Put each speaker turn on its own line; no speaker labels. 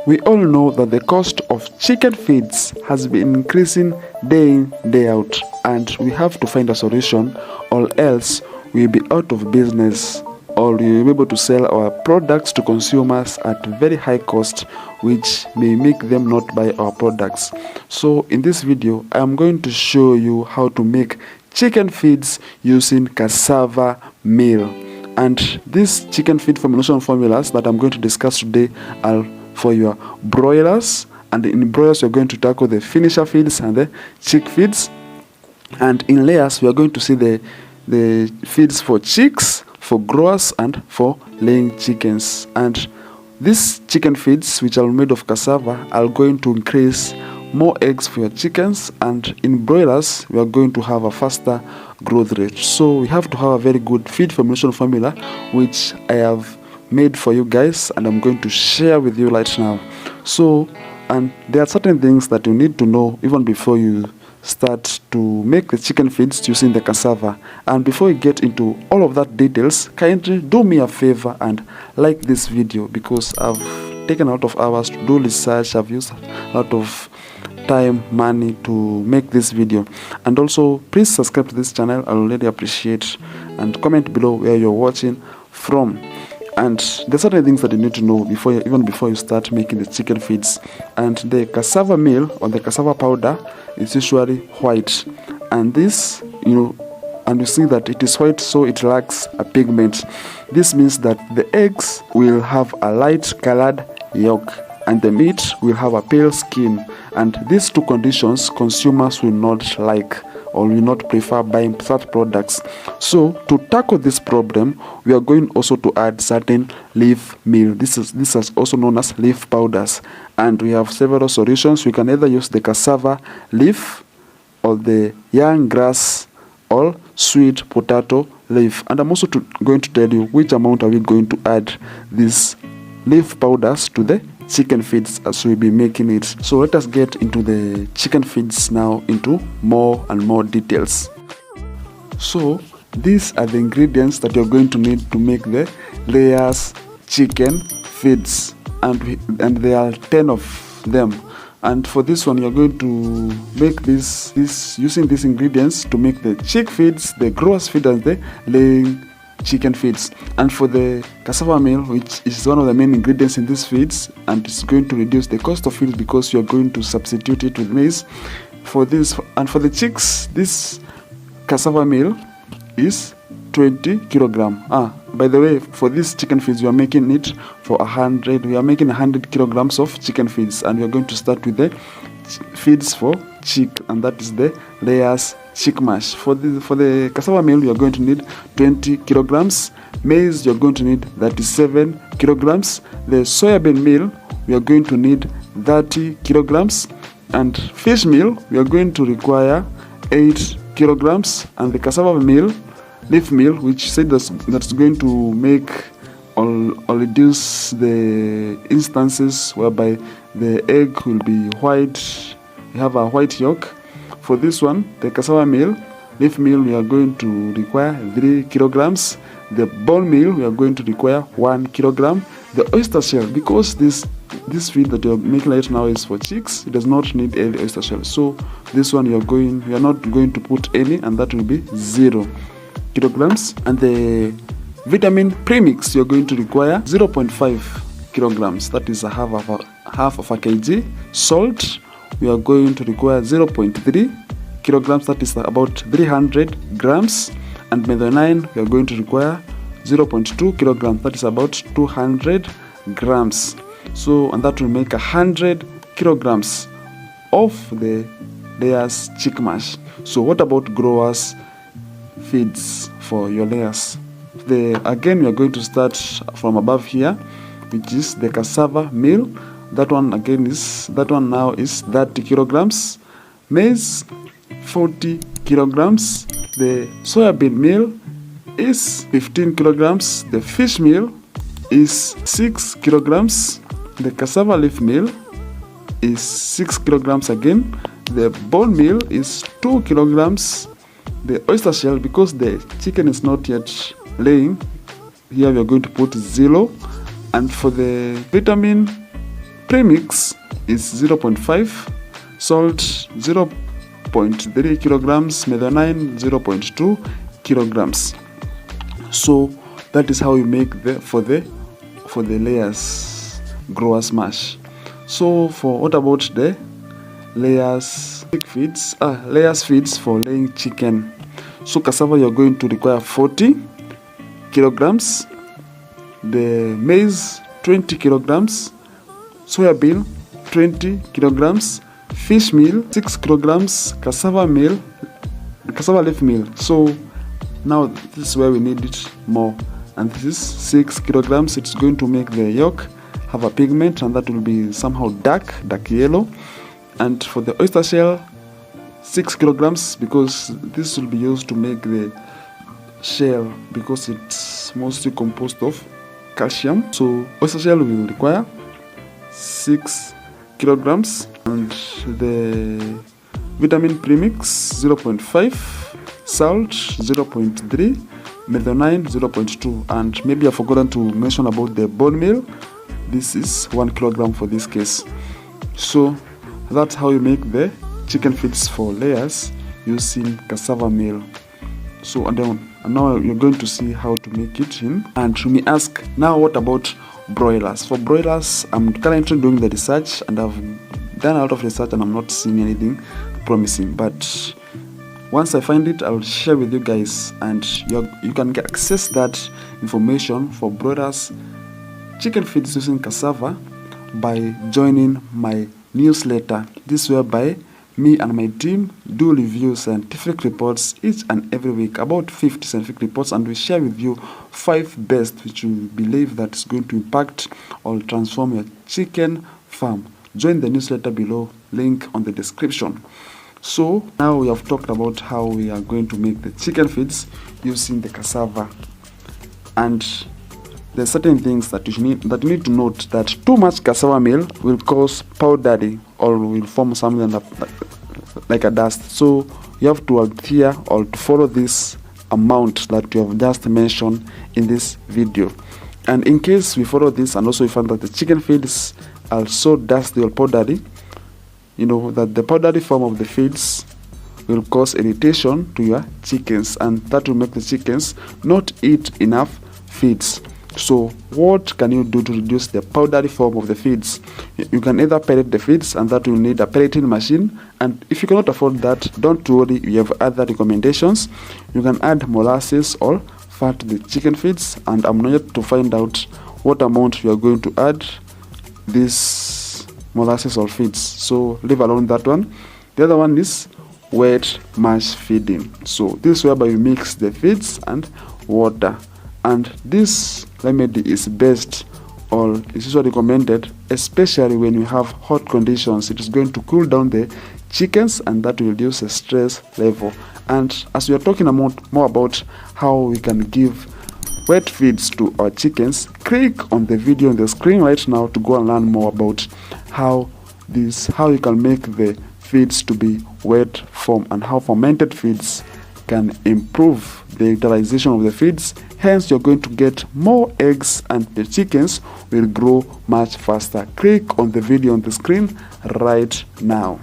We all know that the cost of chicken feeds has been increasing day in, day out, and we have to find a solution, or else we'll be out of business, or we'll be able to sell our products to consumers at very high cost, which may make them not buy our products. So in this video, I am going to show you how to make chicken feeds using cassava meal. And these chicken feed formulation formulas that I'm going to discuss today are for your broilers, and in broilers we're going to tackle the finisher feeds and the chick feeds, and in layers we are going to see the feeds for chicks, for growers, and for laying chickens. And these chicken feeds, which are made of cassava, are going to increase more eggs for your chickens, and in broilers we are going to have a faster growth rate. So we have to have a very good feed formulation formula, which I have made for you guys, and I'm going to share with you right now. So, and there are certain things that you need to know even before you start to make the chicken feeds using the cassava. And before you get into all of that details, kindly do me a favor and like this video, because I've taken a lot of hours to do research. I've used a lot of time, money to make this video. And also please subscribe to this channel, I really appreciate, and comment below where you're watching from. And there's certain things that you need to know even before you start making the chicken feeds. And the cassava meal, or the cassava powder, is usually white, and this, and you see that it is white, so it lacks a pigment. This means that the eggs will have a light colored yolk, and the meat will have a pale skin, and these two conditions consumers will not like, or will not prefer buying such products. So to tackle this problem, we are going also to add certain leaf meal. This is also known as leaf powders, and we have several solutions. We can either use the cassava leaf, or the young grass, or sweet potato leaf. And I'm also going to tell you which amount are we going to add these leaf powders to the chicken feeds as we'll be making it. So let us get into the chicken feeds now into more and more details. So these are the ingredients that you're going to need to make the layers chicken feeds, and there are 10 of them. And for this one, you're going to make this using these ingredients to make the chick feeds, the growers feed, and the laying chicken feeds. And for the cassava meal, which is one of the main ingredients in these feeds, and it's going to reduce the cost of feeds because you're going to substitute it with maize for this. And for the chicks, this cassava meal is 20 kilogram. By the way, for these chicken feeds, we are making it for 100. We are making 100 kilograms of chicken feeds, and we are going to start with the feeds for chick, and that is the layers chick mash. For the cassava meal, you are going to need 20 kilograms. Maize, you're going to need 37 kilograms. The soybean meal, we are going to need 30 kilograms. And fish meal, we are going to require 8 kilograms. And the cassava meal, leaf meal, which said that's going to make or reduce the instances whereby the egg will be white, you have a white yolk. For this one, the cassava meal, leaf meal, we are going to require 3 kilograms. The bone meal, we are going to require 1 kilogram. The oyster shell, because this feed that you're making right now is for chicks, it does not need any oyster shell. So this one we are not going to put any, and that will be 0 kilograms. And the vitamin premix, you're going to require 0.5 kilograms. That is half of a kg. Salt, we are going to require 0.3 kilograms, that is about 300 grams. And methionine, we are going to require 0.2 kilograms, that is about 200 grams. So, and that will make 100 kilograms of the layers chick mash. So what about growers feeds for your layers? Again, we are going to start from above here, which is the cassava meal. That one now is 30 kilograms. Maize, 40 kilograms. The soybean meal is 15 kilograms. The fish meal is 6 kilograms. The cassava leaf meal is 6 kilograms again. The bone meal is 2 kilograms. The oyster shell, because the chicken is not yet laying, here we are going to put 0. And for the vitamin Premix is 0.5, salt 0.3 kilograms, methionine 0.2 kilograms. So that is how you make for the layers growers mash. So for what about the layers feeds for laying chicken? So cassava, you're going to require 40 kilograms, the maize 20 kilograms, soya bean 20 kilograms, fish meal 6 kilograms, cassava leaf meal. So now this is where we need it more, and this is 6 kilograms. It's going to make the yolk have a pigment, and that will be somehow dark yellow. And for the oyster shell, 6 kilograms, because this will be used to make the shell, because it's mostly composed of calcium. So oyster shell will require 6 kilograms, and the vitamin premix 0.5, salt 0.3, methionine 0.2, and maybe I've forgotten to mention about the bone meal. This is 1 kilogram for this case. So that's how you make the chicken feeds for layers using cassava meal. So and now you're going to see how to make it in. And you may ask, now what about broilers? For broilers, I'm currently doing the research, and I've done a lot of research, and I'm not seeing anything promising. But once I find it, I'll share with you guys, and you can access that information for broilers chicken feeds using cassava by joining my newsletter. This whereby me and my team do review scientific reports each and every week, about 50 scientific reports, and we share with you 5 best which we believe that is going to impact or transform your chicken farm. Join the newsletter below, link on the description. So now we have talked about how we are going to make the chicken feeds using the cassava, and there are certain things that you need to note, that too much cassava meal will cause powdery or will form something like a dust. So you have to adhere or to follow this amount that you have just mentioned in this video. And in case we follow this, and also we find that the chicken feeds are so dusty or powdery, you know that the powdery form of the feeds will cause irritation to your chickens, and that will make the chickens not eat enough feeds. So what can you do to reduce the powdery form of the feeds? You can either pellet the feeds, and that will need a pelleting machine. And if you cannot afford that, don't worry, we have other recommendations. You can add molasses or fat to the chicken feeds, and I'm not yet to find out what amount you are going to add this molasses or feeds, so leave alone that one. The other one is wet mash feeding. So this is whereby you mix the feeds and water, and this remedy is best, or is usually recommended, especially when you have hot conditions. It is going to cool down the chickens, and that will reduce the stress level. And as we are talking more about how we can give wet feeds to our chickens, click on the video on the screen right now to go and learn more about how you can make the feeds to be wet form, and how fermented feeds can improve the utilization of the feeds. Hence, you're going to get more eggs, and the chickens will grow much faster. Click on the video on the screen right now.